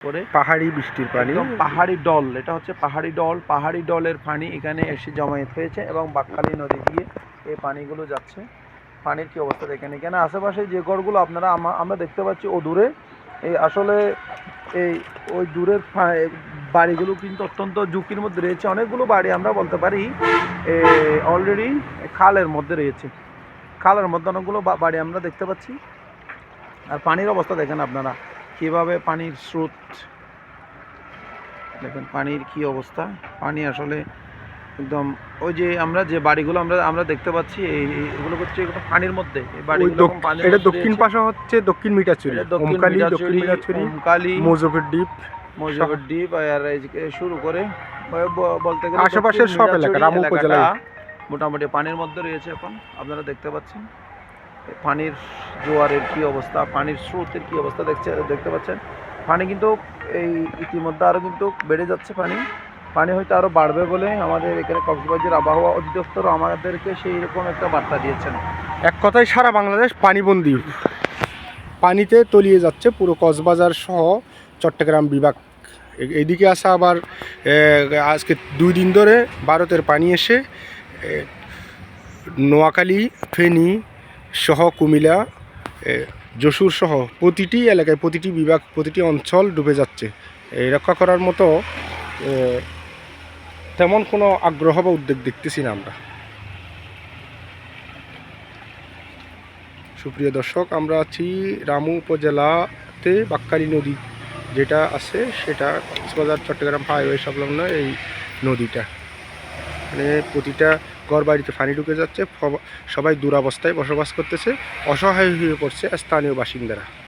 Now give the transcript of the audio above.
করে পাহাড়ি বৃষ্টির পানি, একদম পাহাড়ি ডল, এটা হচ্ছে পাহাড়ি ডলের পানি এখানে এসে জমায়েত হয়েছে এবং বাঁকখালী নদী দিয়ে এই পানিগুলো যাচ্ছে। পানির কি অবস্থা দেখেন, এখানে আশেপাশে যে ঘরগুলো আপনারা আমরা দেখতে পাচ্ছি ও দূরে, এই আসলে এই ওই দূরের বাড়িগুলো কিন্তু অত্যন্ত ঝুঁকির মধ্যে রয়েছে। অনেকগুলো বাড়ি আমরা বলতে পারি অলরেডি খালের মধ্যে রয়েছে, খালের মধ্যে অনেকগুলো বাড়ি আমরা দেখতে পাচ্ছি। আর পানির অবস্থা দেখেন আপনারা কীভাবে পানির স্রোত দেখেন, পানির কি অবস্থা। পানি আসলে একদম ওই যে আমরা যে বাড়িগুলো আমরা দেখতে পাচ্ছি এগুলো হচ্ছে পানির মধ্যে, এই বাড়িগুলো এটা দক্ষিণ পাশে হচ্ছে দক্ষিণ মিঠাছড়ি, ওমকালী, মৌজফের দ্বীপ আর এদিকে শুরু করে বলতে গেলে আশেপাশের সব এলাকা রামু উপজেলা মোটামুটি পানির মধ্যে রয়েছে। এখন আপনারা দেখতে পাচ্ছেন পানির জোয়ারের কি অবস্থা, পানির স্রোতের কি অবস্থা দেখতে পাচ্ছেন। পানি কিন্তু এই ইতিমধ্যে আরও কিন্তু বেড়ে যাচ্ছে। পানি হয়তো আরও বাড়বে বলে আমাদের এখানে কক্সবাজার আবহাওয়া অধিদপ্তর আমাদেরকে সেই রকম একটা বার্তা দিয়েছেন। এক কথায় সারা বাংলাদেশ পানিবন্দী, পানিতে তলিয়ে যাচ্ছে পুরো কক্সবাজার সহ চট্টগ্রাম বিভাগ। এদিকে আসা আবার আজকে 2 দিন ধরে ভারতের পানি এসে নোয়াখালী, ফেনী সহ কুমিল্লা, যশোর সহ প্রতিটি এলাকায়, প্রতিটি বিভাগ, প্রতিটি অঞ্চল ডুবে যাচ্ছে। এই রক্ষা করার মতো তেমন কোনো আগ্রহ বা উদ্যোগ দেখতেছি না আমরা। সুপ্রিয় দর্শক, আমরা আছি রামু উপজেলাতে বাঁকখালী নদী যেটা আছে, সেটা কক্সবাজার চট্টগ্রাম হাইওয়ে সংলগ্ন এই নদীটা। মানে প্রতিটা ঘর বাড়িতে পানি ঢুকে যাচ্ছে, সবাই দুরাবস্থায় বসবাস করতেছে, অসহায় হয়ে পড়ছে স্থানীয় বাসিন্দারা।